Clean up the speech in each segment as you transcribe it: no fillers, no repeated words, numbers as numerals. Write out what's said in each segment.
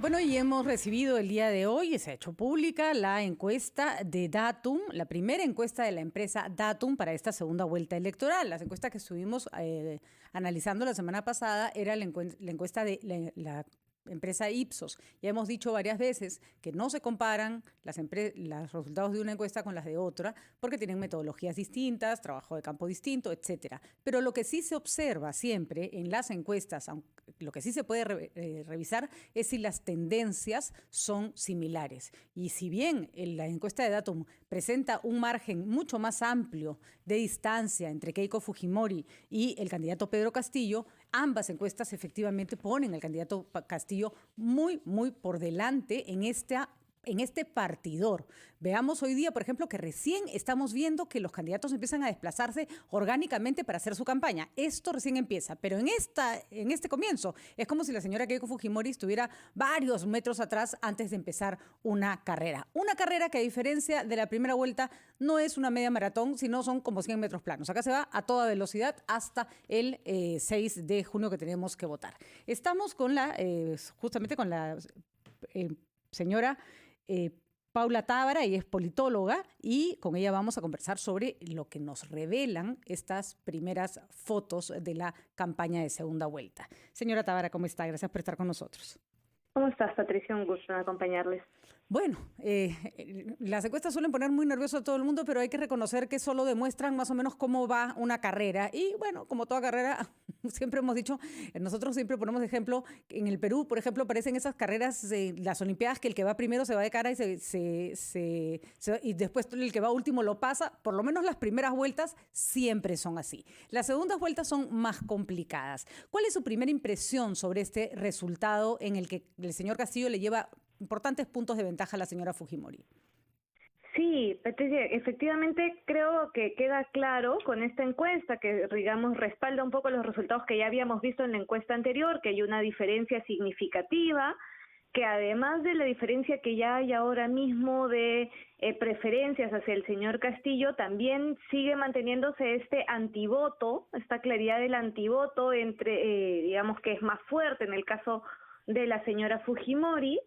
Bueno, y hemos recibido el día de hoy, y se ha hecho pública la encuesta de Datum, la primera encuesta de la empresa Datum para esta segunda vuelta electoral. Las encuestas que estuvimos analizando la semana pasada era la encuesta de la empresa Ipsos. Ya hemos dicho varias veces que no se comparan los resultados de una encuesta con las de otra porque tienen metodologías distintas, trabajo de campo distinto, etcétera. Pero lo que sí se observa siempre en las encuestas, lo que sí se puede revisar es si las tendencias son similares. Y si bien la encuesta de Datum presenta un margen mucho más amplio de distancia entre Keiko Fujimori y el candidato Pedro Castillo, ambas encuestas efectivamente ponen al candidato Castillo muy, muy por delante en este partidor. Veamos hoy día, por ejemplo, que recién estamos viendo que los candidatos empiezan a desplazarse orgánicamente para hacer su campaña. Esto recién empieza, pero en este comienzo es como si la señora Keiko Fujimori estuviera varios metros atrás antes de empezar una carrera. Una carrera que, a diferencia de la primera vuelta, no es una media maratón, sino son como 100 metros planos. Acá se va a toda velocidad hasta el 6 de junio que tenemos que votar. Estamos con justamente con la señora Paula Tábara, ella es politóloga, y con ella vamos a conversar sobre lo que nos revelan estas primeras fotos de la campaña de segunda vuelta. Señora Tábara, ¿cómo está? Gracias por estar con nosotros. ¿Cómo estás, Patricia? Un gusto en acompañarles. Bueno, las encuestas suelen poner muy nervioso a todo el mundo, pero hay que reconocer que solo demuestran más o menos cómo va una carrera. Y bueno, como toda carrera, siempre hemos dicho, nosotros siempre ponemos de ejemplo, en el Perú, por ejemplo, aparecen esas carreras de las Olimpiadas que el que va primero se va de cara y después el que va último lo pasa. Por lo menos las primeras vueltas siempre son así. Las segundas vueltas son más complicadas. ¿Cuál es su primera impresión sobre este resultado en el que el señor Castillo le lleva importantes puntos de ventaja a la señora Fujimori? Sí, Patricia, efectivamente creo que queda claro con esta encuesta que, digamos, respalda un poco los resultados que ya habíamos visto en la encuesta anterior, que hay una diferencia significativa, que además de la diferencia que ya hay ahora mismo de preferencias hacia el señor Castillo, también sigue manteniéndose este antivoto, esta claridad del antivoto digamos que es más fuerte en el caso de la señora Fujimori,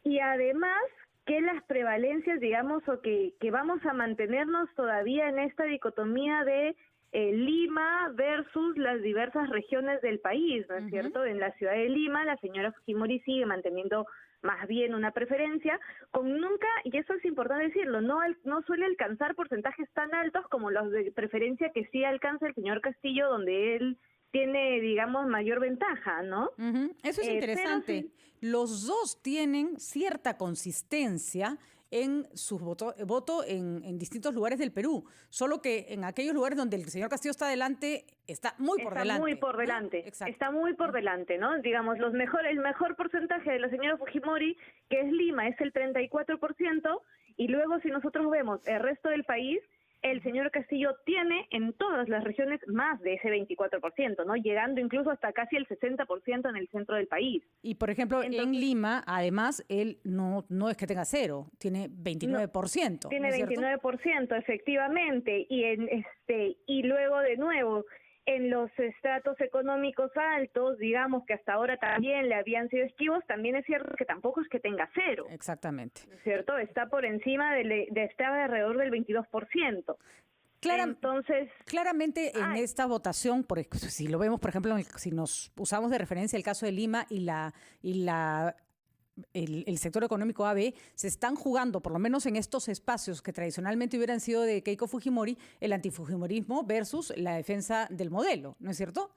y además que las prevalencias, digamos, o que vamos a mantenernos todavía en esta dicotomía de Lima versus las diversas regiones del país, ¿no es cierto? En la ciudad de Lima, la señora Fujimori sigue manteniendo más bien una preferencia, con nunca, y eso es importante decirlo, no suele alcanzar porcentajes tan altos como los de preferencia que sí alcanza el señor Castillo, donde él tiene, digamos, mayor ventaja, ¿no? Eso es interesante. Sí. Los dos tienen cierta consistencia en su voto en distintos lugares del Perú, solo que en aquellos lugares donde el señor Castillo está adelante, está muy por delante. Está muy por delante, ¿no? está muy por delante, ¿no? Digamos, el mejor porcentaje de la señora Fujimori, que es Lima, es el 34%, y luego si nosotros vemos el resto del país, el señor Castillo tiene en todas las regiones más de ese 24%, ¿no? Llegando incluso hasta casi el 60% en el centro del país. Y, por ejemplo, en Lima, además, él no es que tenga cero, tiene 29%. No, tiene ¿no es 29%, efectivamente. Y luego, de nuevo, en los estratos económicos altos, digamos que hasta ahora también le habían sido esquivos, también es cierto que tampoco es que tenga cero. Exactamente. ¿Cierto? Está por encima está alrededor del 22%. Entonces, claramente en esta votación, si lo vemos, por ejemplo, si nos usamos de referencia el caso de Lima el sector económico AB, se están jugando, por lo menos en estos espacios que tradicionalmente hubieran sido de Keiko Fujimori, el antifujimorismo versus la defensa del modelo, ¿no es cierto?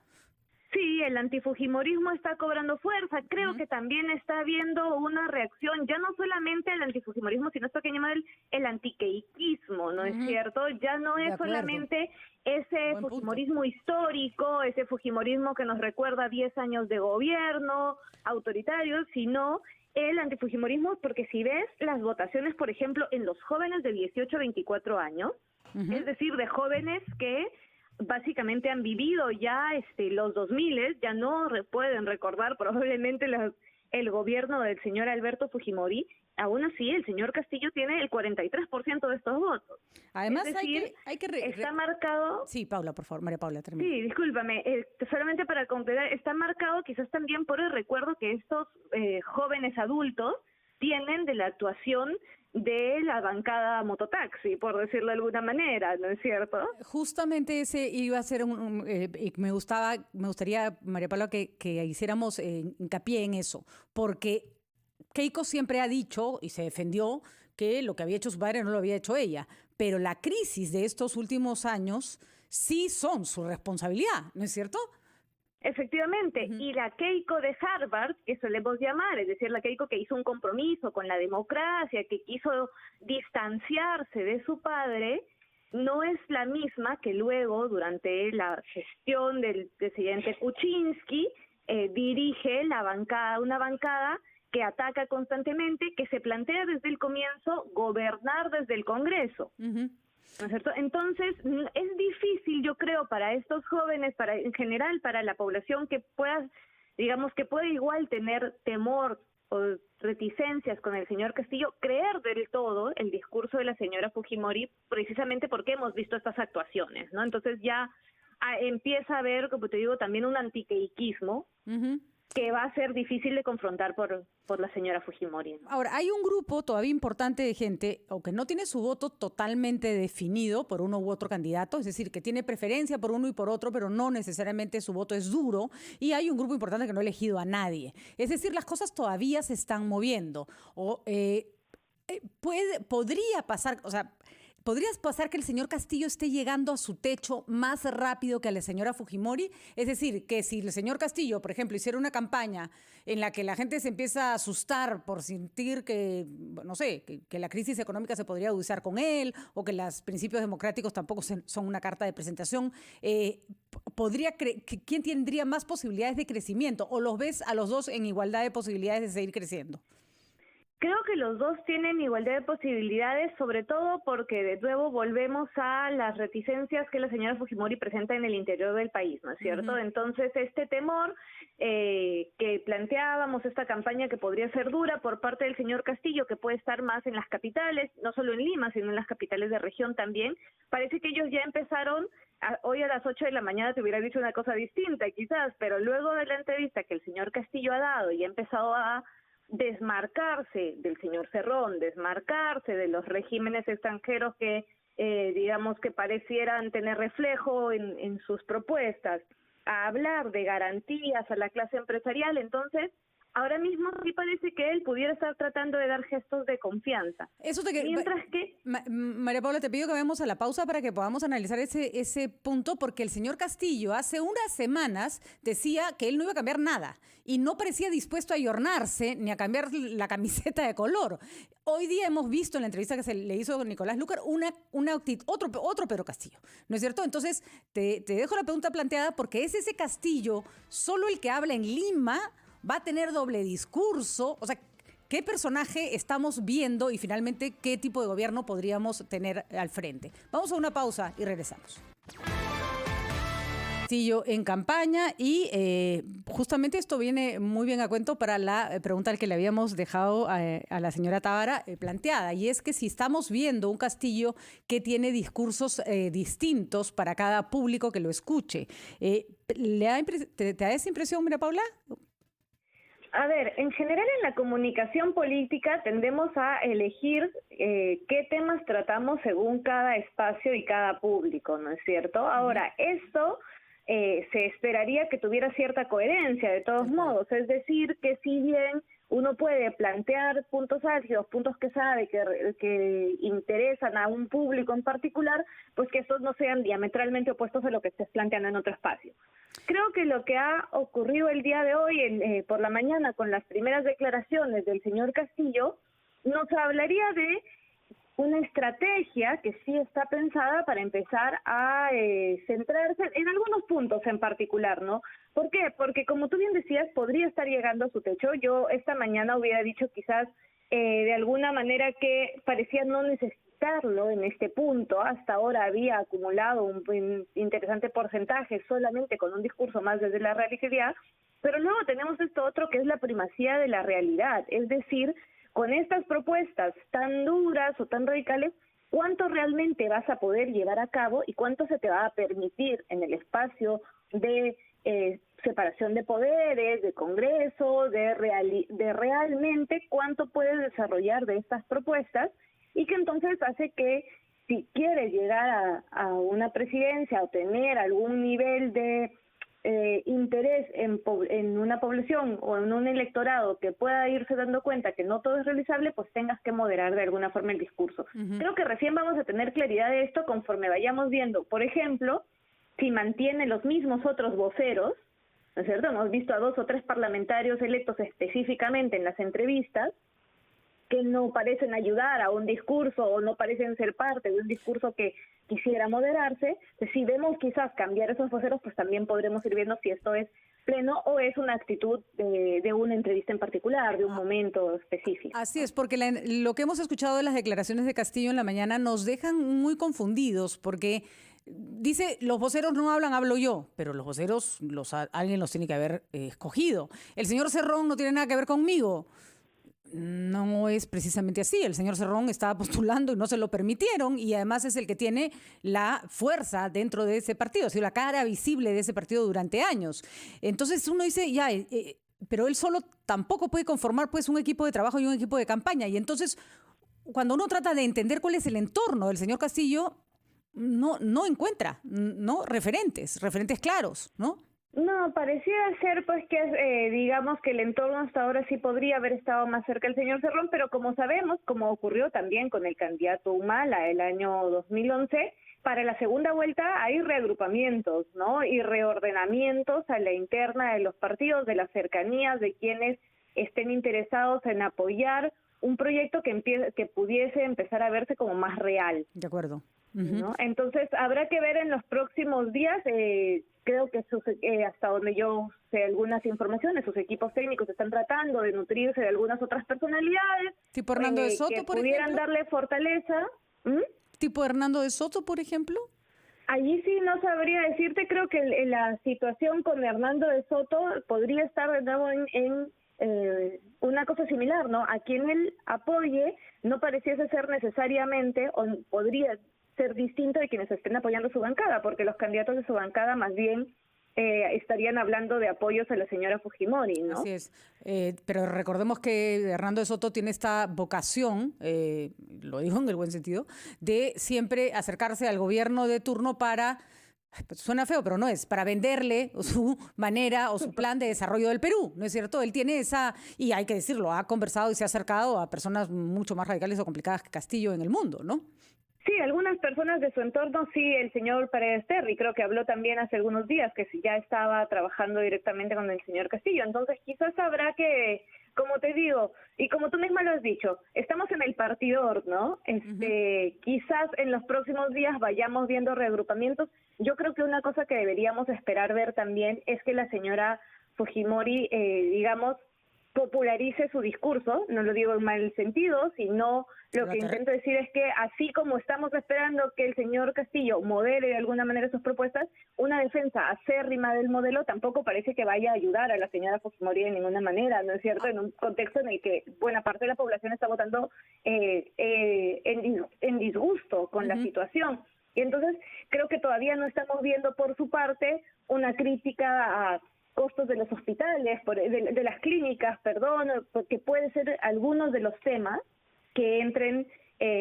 Sí, el antifujimorismo está cobrando fuerza. Creo que también está habiendo una reacción, ya no solamente al antifujimorismo, sino esto que llaman el antiqueiquismo, ¿no es cierto? Ya no es solamente ese fujimorismo histórico, ese fujimorismo que nos recuerda 10 años de gobierno autoritario, sino el antifujimorismo, porque si ves las votaciones, por ejemplo, en los jóvenes de 18 a 24 años, es decir, de jóvenes que básicamente han vivido ya los 2000, ya no pueden recordar probablemente el gobierno del señor Alberto Fujimori, aún así el señor Castillo tiene el 43% de estos votos. Además, es decir, está marcado... Sí, Paula, por favor, María Paula, termina. Sí, discúlpame, solamente para completar, está marcado quizás también por el recuerdo que estos jóvenes adultos tienen de la actuación de la bancada mototaxi, por decirlo de alguna manera, ¿no es cierto? Justamente ese iba a ser me gustaría, María Paula, que hiciéramos hincapié en eso, porque Keiko siempre ha dicho y se defendió que lo que había hecho su padre no lo había hecho ella, pero la crisis de estos últimos años sí son su responsabilidad, ¿no es cierto? Efectivamente, y la Keiko de Harvard, que solemos llamar, es decir, la Keiko que hizo un compromiso con la democracia, que quiso distanciarse de su padre, no es la misma que luego, durante la gestión del presidente Kuczynski, dirige una bancada que ataca constantemente, que se plantea desde el comienzo gobernar desde el Congreso. ¿No es cierto? Entonces, es difícil, yo creo, para estos jóvenes, en general para la población que pueda, digamos, que puede igual tener temor o reticencias con el señor Castillo, creer del todo el discurso de la señora Fujimori, precisamente porque hemos visto estas actuaciones, ¿no? Entonces ya empieza a haber, como te digo, también un antiqueiquismo, que va a ser difícil de confrontar por la señora Fujimori, ¿no? Ahora, hay un grupo todavía importante de gente, aunque no tiene su voto totalmente definido por uno u otro candidato, es decir, que tiene preferencia por uno y por otro, pero no necesariamente su voto es duro, y hay un grupo importante que no ha elegido a nadie. Es decir, las cosas todavía se están moviendo. Podría pasar, o sea, ¿podrías pasar que el señor Castillo esté llegando a su techo más rápido que a la señora Fujimori? Es decir, que si el señor Castillo, por ejemplo, hiciera una campaña en la que la gente se empieza a asustar por sentir que, no sé, que la crisis económica se podría agudizar con él o que los principios democráticos tampoco son una carta de presentación, ¿quién tendría más posibilidades de crecimiento? ¿O los ves a los dos en igualdad de posibilidades de seguir creciendo? Creo que los dos tienen igualdad de posibilidades, sobre todo porque de nuevo volvemos a las reticencias que la señora Fujimori presenta en el interior del país, ¿no es cierto? Entonces, este temor que planteábamos, esta campaña que podría ser dura por parte del señor Castillo, que puede estar más en las capitales, no solo en Lima, sino en las capitales de región también, parece que ellos ya empezaron, hoy a las 8 de la mañana te hubiera dicho una cosa distinta quizás, pero luego de la entrevista que el señor Castillo ha dado y ha empezado a desmarcarse del señor Cerrón, desmarcarse de los regímenes extranjeros que, digamos, que parecieran tener reflejo en sus propuestas, a hablar de garantías a la clase empresarial, entonces, ahora mismo sí parece que él pudiera estar tratando de dar gestos de confianza. Mientras que... María Paula, te pido que vayamos a la pausa para que podamos analizar ese punto, porque el señor Castillo hace unas semanas decía que él no iba a cambiar nada y no parecía dispuesto a ayornarse ni a cambiar la camiseta de color. Hoy día hemos visto en la entrevista que se le hizo a Nicolás Lucar otro Pedro Castillo, ¿no es cierto? Entonces, te dejo la pregunta planteada porque es ese Castillo, solo el que habla en Lima, va a tener doble discurso, o sea, ¿qué personaje estamos viendo y finalmente qué tipo de gobierno podríamos tener al frente? Vamos a una pausa y regresamos. Castillo en campaña y justamente esto viene muy bien a cuento para la pregunta que le habíamos dejado a la señora Tábara planteada, y es que si estamos viendo un Castillo que tiene discursos distintos para cada público que lo escuche. ¿Te da esa impresión, María Paula? A ver, en general en la comunicación política tendemos a elegir qué temas tratamos según cada espacio y cada público, ¿no es cierto? Ahora, esto se esperaría que tuviera cierta coherencia de todos modos, es decir, que si bien uno puede plantear puntos álgidos, puntos que sabe que interesan a un público en particular, pues que estos no sean diametralmente opuestos a lo que estés planteando en otro espacio. Creo que lo que ha ocurrido el día de hoy, por la mañana, con las primeras declaraciones del señor Castillo, nos hablaría de una estrategia que sí está pensada para empezar a centrarse en algunos puntos en particular, ¿no? ¿Por qué? Porque, como tú bien decías, podría estar llegando a su techo. Yo esta mañana hubiera dicho quizás de alguna manera que parecía no necesitarlo en este punto. Hasta ahora había acumulado un interesante porcentaje solamente con un discurso más desde la radicalidad, Pero luego tenemos esto otro que es la primacía de la realidad, es decir, con estas propuestas tan duras o tan radicales, ¿cuánto realmente vas a poder llevar a cabo y cuánto se te va a permitir en el espacio de separación de poderes, de Congreso, de realmente cuánto puedes desarrollar de estas propuestas? Y que entonces hace que si quieres llegar a una presidencia o tener algún nivel de interés en una población o en un electorado que pueda irse dando cuenta que no todo es realizable, pues tengas que moderar de alguna forma el discurso. Creo que recién vamos a tener claridad de esto conforme vayamos viendo, por ejemplo, si mantiene los mismos otros voceros, ¿no es cierto? Hemos visto a 2 o 3 parlamentarios electos específicamente en las entrevistas que no parecen ayudar a un discurso o no parecen ser parte de un discurso que quisiera moderarse. Si vemos quizás cambiar esos voceros, pues también podremos ir viendo si esto es pleno o es una actitud de una entrevista en particular, de un momento específico. Así es, porque lo que hemos escuchado de las declaraciones de Castillo en la mañana nos dejan muy confundidos, porque dice, los voceros no hablan, hablo yo, pero los voceros alguien los tiene que haber escogido. El señor Cerrón no tiene nada que ver conmigo. No es precisamente así. El señor Cerrón estaba postulando y no se lo permitieron, y además es el que tiene la fuerza dentro de ese partido, ha sido la cara visible de ese partido durante años. Entonces uno dice, pero él solo tampoco puede conformar pues un equipo de trabajo y un equipo de campaña. Y entonces, cuando uno trata de entender cuál es el entorno del señor Castillo, no encuentra referentes claros, ¿no? No, pareciera ser pues que digamos que el entorno hasta ahora sí podría haber estado más cerca del señor Cerrón, pero como sabemos, como ocurrió también con el candidato Humala el año 2011, para la segunda vuelta hay reagrupamientos, ¿no? Y reordenamientos a la interna de los partidos, de las cercanías, de quienes estén interesados en apoyar un proyecto que pudiese empezar a verse como más real. De acuerdo. ¿No? Entonces habrá que ver en los próximos días. Creo que hasta donde yo sé algunas informaciones, sus equipos técnicos están tratando de nutrirse de algunas otras personalidades tipo Hernando de Soto, que por pudieran ejemplo, darle fortaleza. tipo Hernando de Soto, por ejemplo. Allí sí no sabría decirte. Creo que la situación con Hernando de Soto podría estar de nuevo en una cosa similar, ¿no? A quien él apoye no pareciese ser necesariamente, o podría ser distinto de quienes estén apoyando su bancada, porque los candidatos de su bancada más bien estarían hablando de apoyos a la señora Fujimori, ¿no? Así es, pero recordemos que Hernando de Soto tiene esta vocación, lo digo en el buen sentido, de siempre acercarse al gobierno de turno para, pues suena feo, pero no es, para venderle su manera o su plan de desarrollo del Perú, ¿no es cierto? Él tiene esa, y hay que decirlo, ha conversado y se ha acercado a personas mucho más radicales o complicadas que Castillo en el mundo, ¿no? Sí, algunas personas de su entorno, sí, el señor Paredes Terry, creo que habló también hace algunos días que ya estaba trabajando directamente con el señor Castillo. Entonces quizás habrá que, como te digo, y como tú misma lo has dicho, estamos en el partidor, ¿no? Quizás en los próximos días vayamos viendo reagrupamientos. Yo creo que una cosa que deberíamos esperar ver también es que la señora Fujimori, digamos, popularice su discurso. No lo digo en mal sentido, sino lo que intento decir es que así como estamos esperando que el señor Castillo modere de alguna manera sus propuestas, una defensa acérrima del modelo tampoco parece que vaya a ayudar a la señora Fujimori de ninguna manera, ¿no es cierto? En un contexto en el que buena parte de la población está votando en disgusto con la situación. Y entonces creo que todavía no estamos viendo por su parte una crítica a costos de los hospitales, de las clínicas, porque puede ser algunos de los temas que entren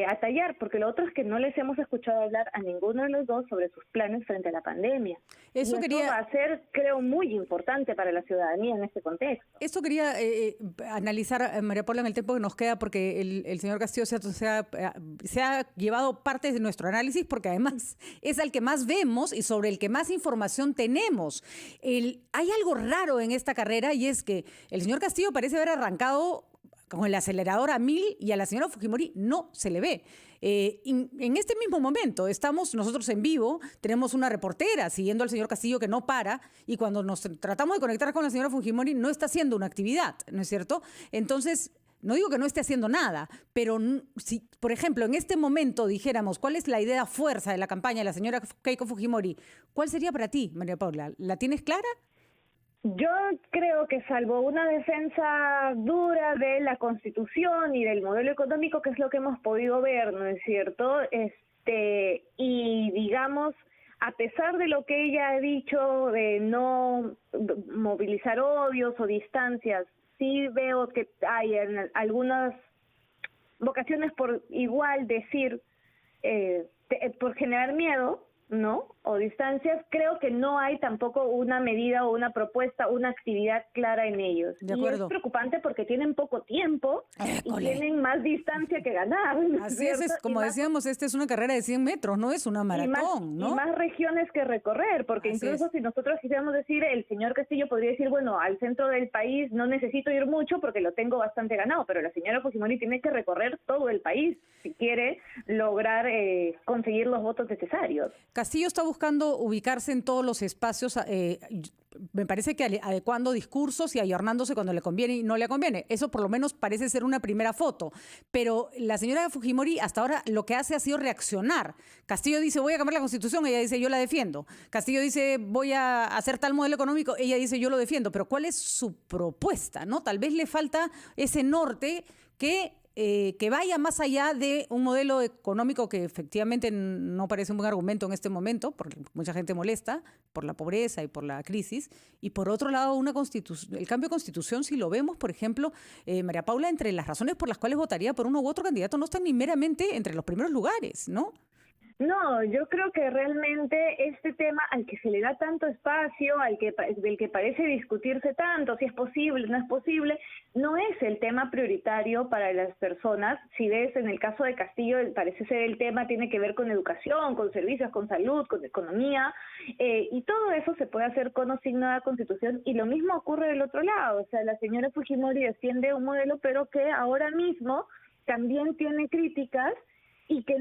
a tallar, porque lo otro es que no les hemos escuchado hablar a ninguno de los dos sobre sus planes frente a la pandemia. Eso va a ser, creo, muy importante para la ciudadanía en este contexto. Esto quería analizar, María Paula, en el tiempo que nos queda, porque el señor Castillo se ha llevado parte de nuestro análisis, porque además es al que más vemos y sobre el que más información tenemos. Hay algo raro en esta carrera, y es que el señor Castillo parece haber arrancado con el acelerador a 1000 y a la señora Fujimori no se le ve. En este mismo momento estamos nosotros en vivo, tenemos una reportera siguiendo al señor Castillo que no para, y cuando nos tratamos de conectar con la señora Fujimori no está haciendo una actividad, ¿no es cierto? Entonces, no digo que no esté haciendo nada, pero si, por ejemplo, en este momento dijéramos cuál es la idea fuerza de la campaña de la señora Keiko Fujimori, ¿cuál sería para ti, María Paula? ¿La tienes clara? Yo creo que salvo una defensa dura de la Constitución y del modelo económico, que es lo que hemos podido ver, ¿no es cierto? Y digamos, a pesar de lo que ella ha dicho de no movilizar odios o distancias, sí veo que hay en algunas vocaciones por igual decir, por generar miedo, ¿no? O distancias, creo que no hay tampoco una medida o una propuesta, una actividad clara en ellos. De y acuerdo. es preocupante porque tienen poco tiempo y tienen más distancia que ganar. Así es, como decíamos, esta es una carrera de 100 metros, no es una maratón, ¿no? Y más regiones que recorrer, porque Así incluso es. si nosotros quisiéramos decir, el señor Castillo podría decir, bueno, al centro del país no necesito ir mucho porque lo tengo bastante ganado, pero la señora Fujimori tiene que recorrer todo el país si quiere lograr conseguir los votos necesarios. Castillo está buscando ubicarse en todos los espacios, me parece que adecuando discursos y ayornándose cuando le conviene y no le conviene. Eso por lo menos parece ser una primera foto. Pero la señora Fujimori hasta ahora lo que hace ha sido reaccionar. Castillo dice, voy a cambiar la Constitución, ella dice, yo la defiendo. Castillo dice, voy a hacer tal modelo económico, ella dice, yo lo defiendo. Pero ¿cuál es su propuesta, no? Tal vez le falta ese norte que vaya más allá de un modelo económico que efectivamente no parece un buen argumento en este momento, porque mucha gente molesta por la pobreza y por la crisis, y por otro lado el cambio de constitución, si lo vemos, por ejemplo, María Paula, entre las razones por las cuales votaría por uno u otro candidato no están ni meramente entre los primeros lugares, ¿no? No, yo creo que realmente este tema al que se le da tanto espacio, del que parece discutirse tanto, si es posible, no es posible, no es el tema prioritario para las personas. Si ves, en el caso de Castillo, parece ser el tema tiene que ver con educación, con servicios, con salud, con economía, y todo eso se puede hacer con o sin nueva constitución, y lo mismo ocurre del otro lado. O sea, la señora Fujimori defiende un modelo, pero que ahora mismo también tiene críticas, y que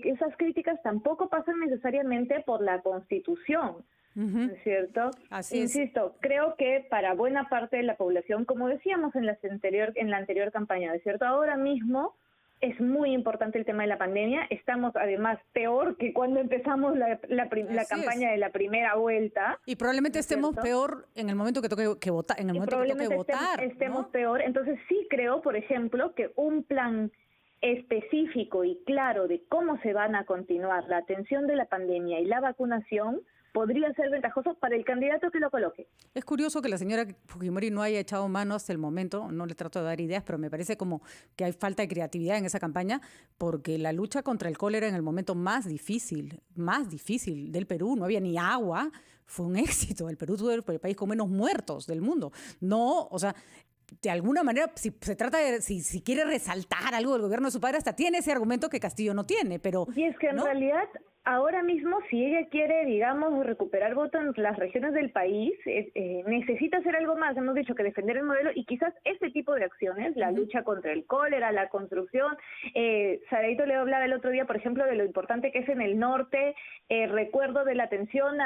esas críticas tampoco pasan necesariamente por la Constitución, ¿no es cierto? Así Insisto, creo que para buena parte de la población, como decíamos en la anterior campaña, ¿no es cierto? Ahora mismo es muy importante el tema de la pandemia. Estamos además peor que cuando empezamos la campaña de la primera vuelta. Y probablemente estemos peor en el momento que toque que votar, en el momento que toque votar. Estemos ¿no? peor. Entonces sí creo, por ejemplo, que un plan específico y claro de cómo se van a continuar la atención de la pandemia y la vacunación podría ser ventajoso para el candidato que lo coloque. Es curioso que la señora Fujimori no haya echado mano hasta el momento, no le trato de dar ideas, pero me parece como que hay falta de creatividad en esa campaña, porque la lucha contra el cólera en el momento más difícil del Perú, no había ni agua, fue un éxito. El Perú fue el país con menos muertos del mundo. No, o sea, de alguna manera, si se trata de, si quiere resaltar algo del gobierno de su padre, hasta tiene ese argumento que Castillo no tiene, pero... Y es que en realidad, ahora mismo, si ella quiere, digamos, recuperar votos en las regiones del país, necesita hacer algo más. Hemos dicho que defender el modelo y quizás ese tipo de acciones, la lucha contra el cólera, la construcción. Sareito le hablaba el otro día, por ejemplo, de lo importante que es en el norte, recuerdo de la atención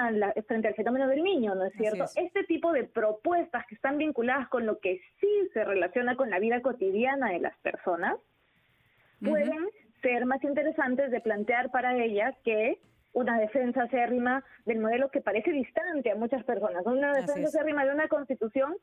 frente al fenómeno del niño, ¿no es cierto? Este tipo de propuestas que están vinculadas con lo que sí se relaciona con la vida cotidiana de las personas, pueden ser más interesantes de plantear para ella que una defensa acérrima del modelo que parece distante a muchas personas, una defensa acérrima de una constitución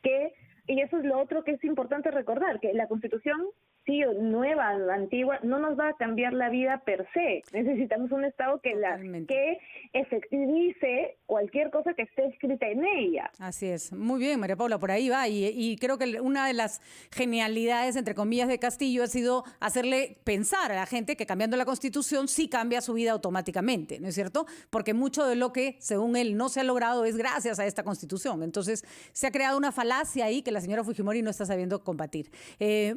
que, y eso es lo otro que es importante recordar, que la constitución, sí, nueva, antigua, no nos va a cambiar la vida per se. Necesitamos un Estado que efectivice cualquier cosa que esté escrita en ella. Así es. Muy bien, María Paula, por ahí va. Y creo que una de las genialidades, entre comillas, de Castillo ha sido hacerle pensar a la gente que cambiando la Constitución sí cambia su vida automáticamente, ¿no es cierto? Porque mucho de lo que, según él, no se ha logrado es gracias a esta Constitución. Entonces, se ha creado una falacia ahí que la señora Fujimori no está sabiendo combatir.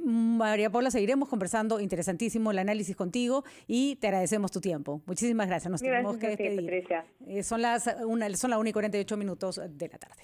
María Paula, seguiremos conversando. Interesantísimo el análisis contigo y te agradecemos tu tiempo. Muchísimas gracias. Nos tenemos que despedir. Patricia. Son la 1:48 de la tarde.